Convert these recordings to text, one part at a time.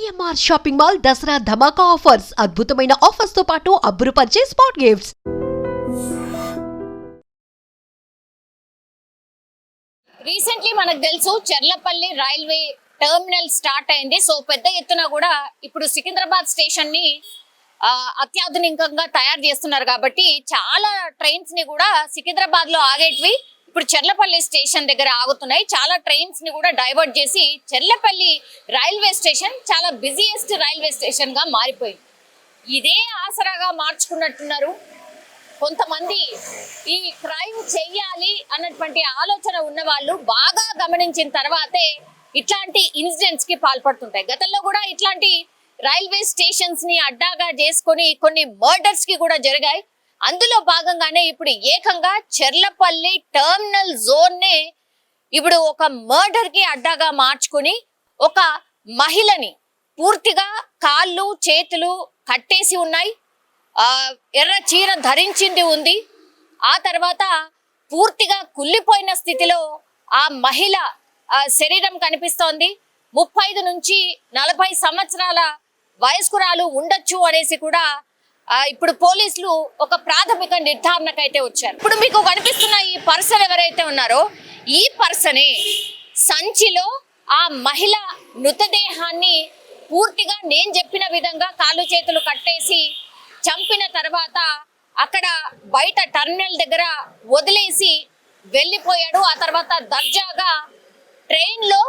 CMR shopping mall Dasara ధమాకా offers అద్భుతమైన offers తో పాటు అబ్బురుపరిచే స్పాట్ గిఫ్ట్స్. రీసెంట్లీ మనకు తెలుసు చెర్లపల్లి రైల్వే టర్మినల్ స్టార్ట్ అయింది. సో పెద్ద ఎత్తున కూడా ఇప్పుడు సికింద్రాబాద్ స్టేషన్ ని అత్యాధునికంగా తయారు చేస్తున్నారు కాబట్టి చాలా ట్రైన్స్ ని కూడా సికింద్రాబాద్ లో ఆగేటివి ఇప్పుడు చెర్లపల్లి స్టేషన్ దగ్గర ఆగుతున్నాయి. చాలా ట్రైన్స్ ని కూడా డైవర్ట్ చేసి చెర్లపల్లి రైల్వే స్టేషన్ చాలా బిజియెస్ట్ రైల్వే స్టేషన్ గా మారిపోయింది. ఇదే ఆసరాగా మార్చుకున్నట్టున్నారు కొంతమంది. ఈ క్రైమ్ చెయ్యాలి అన్నటువంటి ఆలోచన ఉన్న వాళ్ళు బాగా గమనించిన తర్వాతే ఇట్లాంటి ఇన్సిడెంట్స్ కి పాల్పడుతుంటాయి. గతంలో కూడా ఇట్లాంటి రైల్వే స్టేషన్స్ ని అడ్డాగా చేసుకొని కొన్ని మర్డర్స్ కి కూడా జరిగాయి. అందులో భాగంగానే ఇప్పుడు ఏకంగా చెర్లపల్లి టర్మినల్ జోన్ నే ఇప్పుడు ఒక మర్డర్ కి అడ్డాగా మార్చుకుని ఒక మహిళని పూర్తిగా కాళ్ళు చేతులు కట్టేసి ఉన్నాయి, ఎర్ర చీర ధరించింది ఉంది. ఆ తర్వాత పూర్తిగా కుళ్ళిపోయిన స్థితిలో ఆ మహిళ శరీరం కనిపిస్తోంది. 35 నుంచి 40 సంవత్సరాల వయస్కురాలు ఉండొచ్చు అనేసి కూడా ఇప్పుడు పోలీసులు ఒక ప్రాథమిక నిర్ధారణకైతే వచ్చారు. ఇప్పుడు మీకు కనిపిస్తున్న ఈ పర్సన్ ఎవరైతే ఉన్నారో ఈ పర్సనే సంచిలో ఆ మహిళ మృతదేహాన్ని పూర్తిగా నేను చెప్పిన విధంగా కాళ్ళు చేతులు కట్టేసి చంపిన తర్వాత అక్కడ బయట టర్మినల్ దగ్గర వదిలేసి వెళ్ళిపోయాడు. ఆ తర్వాత దర్జాగా ట్రైన్ లో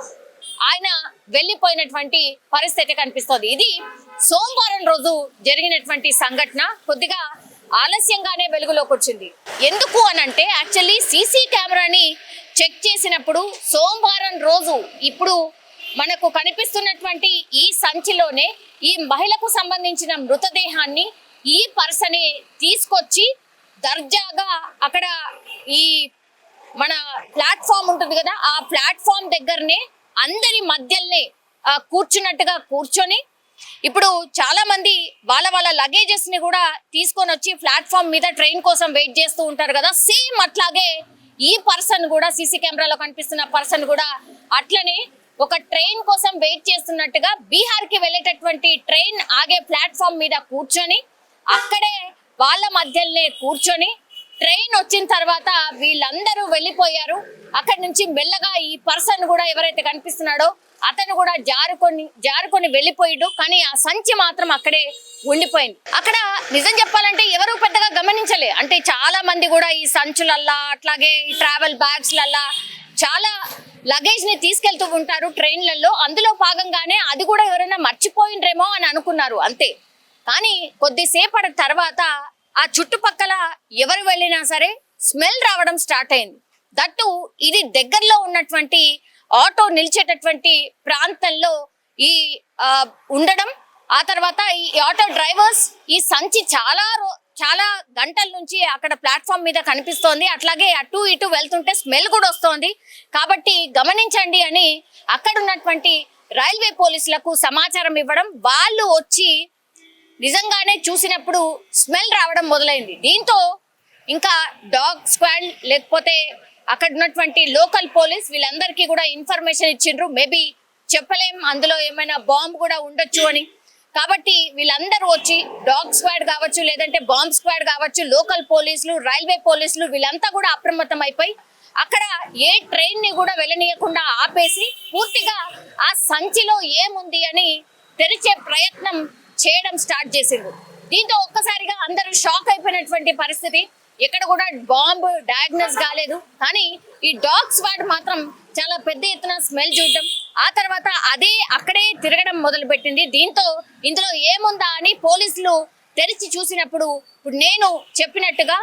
ఆయన వెళ్ళిపోయినటువంటి పరిస్థితి కనిపిస్తోంది. ఇది సోమవారం రోజు జరిగినటువంటి సంఘటన. కొద్దిగా ఆలస్యంగానే వెలుగులోకి వచ్చింది. ఎందుకు అనంటే యాక్చువల్లీ సీసీ కెమెరాని చెక్ చేసినప్పుడు సోమవారం రోజు ఇప్పుడు మనకు కనిపిస్తున్నటువంటి ఈ సంచిలోనే ఈ మహిళకు సంబంధించిన మృతదేహాన్ని ఈ పర్సనే తీసుకొచ్చి దర్జాగా అక్కడ ఈ మన ప్లాట్ఫామ్ ఉంటుంది కదా, ఆ ప్లాట్ఫామ్ దగ్గరనే అందరి మధ్యలోనే కూర్చున్నట్టుగా కూర్చొని ఇప్పుడు చాలా మంది వాళ్ళ లగేజెస్ ని కూడా తీసుకొని వచ్చి ప్లాట్ఫామ్ మీద ట్రైన్ కోసం వెయిట్ చేస్తూ ఉంటారు కదా, సేమ్ అట్లాగే ఈ పర్సన్ కూడా సీసీ కెమెరాలో కనిపిస్తున్న పర్సన్ కూడా అట్లనే ఒక ట్రైన్ కోసం వెయిట్ చేస్తున్నట్టుగా బీహార్ కి వెళ్ళేటటువంటి ట్రైన్ ఆగే ప్లాట్ఫామ్ మీద కూర్చొని అక్కడే వాళ్ళ మధ్యలోనే కూర్చొని ట్రైన్ వచ్చిన తర్వాత వీళ్ళందరూ వెళ్ళిపోయారు. అక్కడి నుంచి మెల్లగా ఈ పర్సన్ కూడా ఎవరైతే కనిపిస్తున్నాడో అతను కూడా జారుకొని వెళ్ళిపోయాడు. కానీ ఆ సంచి మాత్రం అక్కడే ఉండిపోయింది. అక్కడ నిజం చెప్పాలంటే ఎవరు పెద్దగా గమనించలే. అంటే చాలా మంది కూడా ఈ సంచులల్లా అట్లాగే ఈ ట్రావెల్ బ్యాగ్స్ లల్లా చాలా లగేజ్ ని తీసుకెళ్తూ ఉంటారు ట్రైన్లలో. అందులో భాగంగానే అది కూడా ఎవరైనా మర్చిపోయిండ్రేమో అని అనుకున్నారు అంతే. కానీ కొద్దిసేపటి తర్వాత ఆ చుట్టుపక్కల ఎవరు వెళ్ళినా సరే స్మెల్ రావడం స్టార్ట్ అయింది. దట్టు ఇది దగ్గరలో ఉన్నటువంటి ఆటో నిలిచేటటువంటి ప్రాంతంలో ఈ ఉండడం. ఆ తర్వాత ఈ ఆటో డ్రైవర్స్ ఈ సంచి చాలా గంటల నుంచి అక్కడ ప్లాట్ఫామ్ మీద కనిపిస్తోంది, అట్లాగే అటు ఇటు వెళ్తుంటే స్మెల్ కూడా వస్తోంది కాబట్టి గమనించండి అని అక్కడ ఉన్నటువంటి రైల్వే పోలీసులకు సమాచారం ఇవ్వడం. వాళ్ళు వచ్చి నిజంగానే చూసినప్పుడు స్మెల్ రావడం మొదలైంది. దీంతో ఇంకా డాగ్ స్క్వాడ్ లేకపోతే అక్కడ ఉన్నటువంటి లోకల్ పోలీస్ వీళ్ళందరికీ కూడా ఇన్ఫర్మేషన్ ఇచ్చిండ్రు. మేబీ చెప్పలేం అందులో ఏమైనా బాంబు కూడా ఉండొచ్చు అని. కాబట్టి వీళ్ళందరూ వచ్చి డాగ్ స్క్వాడ్ కావచ్చు లేదంటే బాంబ్ స్క్వాడ్ కావచ్చు, లోకల్ పోలీసులు రైల్వే పోలీసులు వీళ్ళంతా కూడా అప్రమత్తం అయిపోయి అక్కడ ఏ ట్రైన్ ని కూడా వెళ్ళనీయకుండా ఆపేసి పూర్తిగా ఆ సంచిలో ఏముంది అని తెరిచే ప్రయత్నం చేయడం స్టార్ట్ చేసిండ్రు. దీంతో ఒక్కసారిగా అందరూ షాక్ అయిపోయినటువంటి పరిస్థితి. ఎక్కడ కూడా బాంబు డయాగ్నోస్ కాలేదు, కానీ ఈ డాగ్ స్క్వాడ్ మాత్రం చాలా పెద్ద ఎత్తున స్మెల్ చూడడం, ఆ తర్వాత అదే అక్కడే తిరగడం మొదలు పెట్టింది. దీంతో ఇందులో ఏముందా అని పోలీసులు తెరిచి చూసినప్పుడు ఇప్పుడు నేను చెప్పినట్టుగా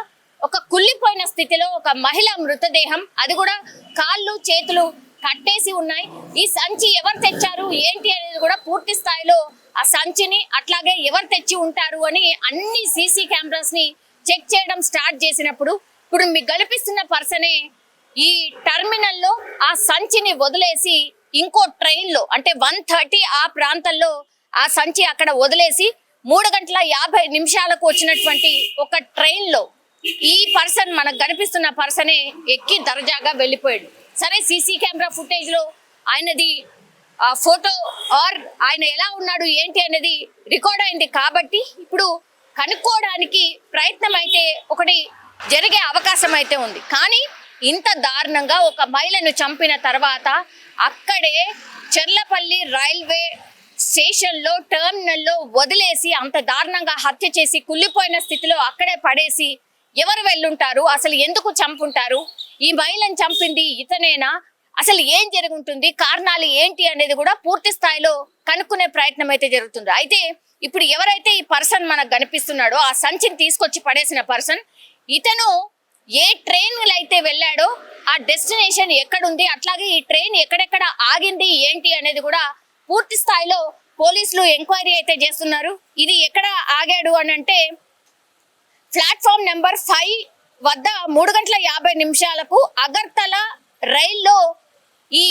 ఒక కుళ్ళిపోయిన స్థితిలో ఒక మహిళ మృతదేహం, అది కూడా కాళ్ళు చేతులు కట్టేసి ఉన్నాయి. ఈ సంచి ఎవరు తెచ్చారు ఏంటి అనేది కూడా పూర్తి స్థాయిలో ఆ సంచిని అట్లాగే ఎవరు తెచ్చి ఉంటారు అని అన్ని సీసీ కెమెరాస్ ని చెక్ చేయడం స్టార్ట్ చేసినప్పుడు ఇప్పుడు మీకు కనిపిస్తున్న పర్సనే ఈ టర్మినల్ లో ఆ సంచిని వదిలేసి ఇంకో ట్రైన్ లో అంటే 1:30 ఆ ప్రాంతంలో ఆ సంచి అక్కడ వదిలేసి 3:50 వచ్చినటువంటి ఒక ట్రైన్ లో ఈ పర్సన్ మనకు కనిపిస్తున్న పర్సనే ఎక్కి దర్జాగా వెళ్ళిపోయాడు. సరే సీసీ కెమెరా ఫుటేజ్ లో ఆయనది ఫోటో ఆర్ ఆయన ఎలా ఉన్నాడు ఏంటి అనేది రికార్డ్ అయింది కాబట్టి ఇప్పుడు కనుక్కోవడానికి ప్రయత్నం అయితే ఒకటి జరిగే అవకాశం అయితే ఉంది. కానీ ఇంత దారుణంగా ఒక మహిళను చంపిన తర్వాత అక్కడే చెర్లపల్లి రైల్వే స్టేషన్లో టెర్మినల్లో వదిలేసి అంత దారుణంగా హత్య చేసి కుళ్ళిపోయిన స్థితిలో అక్కడే పడేసి ఎవరు వెళ్ళుంటారు, అసలు ఎందుకు చంపుంటారు, ఈ మహిళను చంపింది ఇతనేనా, అసలు ఏం జరుగుతుంది, కారణాలు ఏంటి అనేది కూడా పూర్తి స్థాయిలో కనుక్కునే ప్రయత్నం అయితే జరుగుతుంది. అయితే ఇప్పుడు ఎవరైతే ఈ పర్సన్ మనకు కనిపిస్తున్నాడో ఆ సంచిని తీసుకొచ్చి పడేసిన పర్సన్, ఇతను ఏ ట్రైన్ అయితే వెళ్ళాడో ఆ డెస్టినేషన్ ఎక్కడుంది, అట్లాగే ఈ ట్రైన్ ఎక్కడెక్కడ ఆగింది ఏంటి అనేది కూడా పూర్తి స్థాయిలో పోలీసులు ఎంక్వైరీ అయితే చేస్తున్నారు. ఇది ఎక్కడ ఆగాడు అని అంటే ప్లాట్ఫామ్ నెంబర్ 5 వద్ద 3:50 అగర్తల రైల్లో ఈ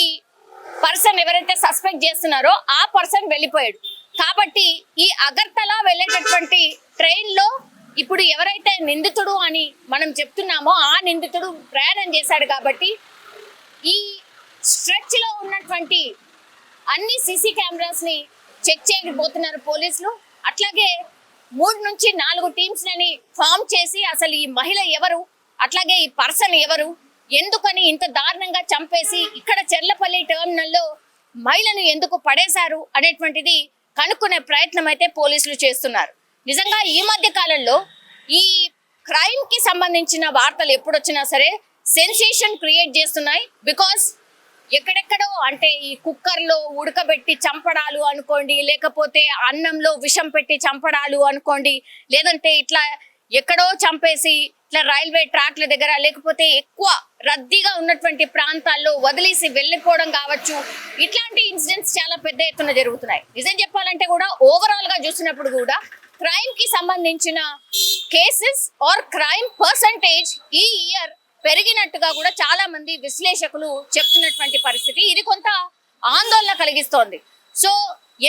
పర్సన్ ఎవరైతే సస్పెక్ట్ చేస్తున్నారో ఆ పర్సన్ వెళ్ళిపోయాడు. కాబట్టి ఈ అగర్తల వెళ్ళేటటువంటి ట్రైన్ లో ఇప్పుడు ఎవరైతే నిందితుడు అని మనం చెప్తున్నామో ఆ నిందితుడు ప్రయాణం చేశాడు. కాబట్టి ఈ స్ట్రెచ్ లో ఉన్నటువంటి అన్ని సీసీ కెమెరాస్ ని చెక్ చేయబోతున్నారు పోలీసులు. అట్లాగే 3 నుంచి 4 టీమ్స్ లని ఫామ్ చేసి అసలు ఈ మహిళ ఎవరు, అట్లాగే ఈ పర్సన్ ఎవరు, ఎందుకని ఇంత దారుణంగా చంపేసి ఇక్కడ చెర్లపల్లి టెర్మినల్లో మహిళను ఎందుకు పడేశారు అనేటువంటిది కనుక్కునే ప్రయత్నం అయితే పోలీసులు చేస్తున్నారు. నిజంగా ఈ మధ్య కాలంలో ఈ క్రైమ్ కి సంబంధించిన వార్తలు ఎప్పుడొచ్చినా సరే సెన్సేషన్ క్రియేట్ చేస్తున్నాయి. బికాస్ ఎక్కడెక్కడో అంటే ఈ కుక్కర్లో ఉడకబెట్టి చంపడాలు అనుకోండి, లేకపోతే అన్నంలో విషం పెట్టి చంపడాలు అనుకోండి, లేదంటే ఇట్లా ఎక్కడో చంపేసి ఇట్లా రైల్వే ట్రాక్ల దగ్గర లేకపోతే ఎక్కువ రద్దీగా ఉన్నటువంటి ప్రాంతాల్లో వదిలేసి వెళ్ళిపోవడం కావచ్చు, ఇట్లాంటి ఇన్సిడెంట్స్ చాలా పెద్ద ఎత్తున జరుగుతున్నాయి. నిజం చెప్పాలంటే కూడా ఓవరాల్ గా చూసినప్పుడు కూడా క్రైమ్ కి సంబంధించిన కేసెస్ ఆర్ క్రైమ్ పర్సంటేజ్ ఈ ఇయర్ పెరిగినట్టుగా కూడా చాలా మంది విశ్లేషకులు చెప్తున్నటువంటి పరిస్థితి. ఇది కొంత ఆందోళన కలిగిస్తోంది. సో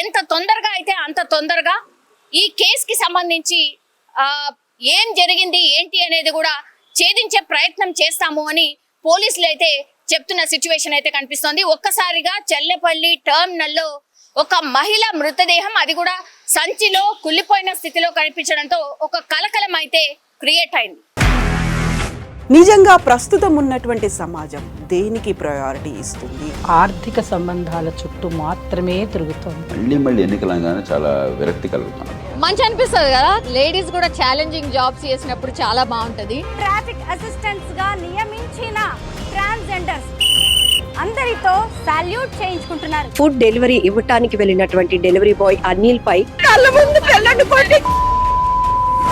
ఎంత తొందరగా అయితే అంత తొందరగా ఈ కేసుకి సంబంధించి ఏం జరిగింది ఏంటి అనేది కూడా ఛేదించే ప్రయత్నం చేస్తాము అని పోలీసులు అయితే చెప్తున్న సిచ్యువేషన్ అయితే కనిపిస్తోంది. ఒక్కసారిగా చెర్లపల్లి టెర్మినల్లో ఒక మహిళ మృతదేహం, అది కూడా సంచిలో కుళ్ళిపోయిన స్థితిలో కనిపించడంతో ఒక కలకలం అయితే క్రియేట్ అయింది. నిజంగా ప్రస్తుతం ఉన్నటువంటి సమాజం దేనికి ప్రయారిటీ ఇస్తుంది? ఆర్థిక సంబంధాల చుట్టూ మాత్రమే తిరుగుతుంది. మళ్ళీ ఎన్నికలంగానే చాలా విరక్తి కలుగుతాం. మంచి అనిపిస్తుంది కదా, లేడీస్ కూడా ఛాలెంజింగ్ జాబ్స్ చేసినప్పుడు చాలా బాగుంటది. ట్రాఫిక్ అసిస్టెంట్స్ గా నియమించిన ట్రాన్స్జెండర్స్ అందరితో సాల్యూట్ చేయించుకుంటున్నారు. ఫుడ్ డెలివరీ ఇవ్వటానికి వెళ్ళినటువంటి డెలివరీ బాయ్ అనిల్ పై కళ్ళ ముందు పెళ్ళండి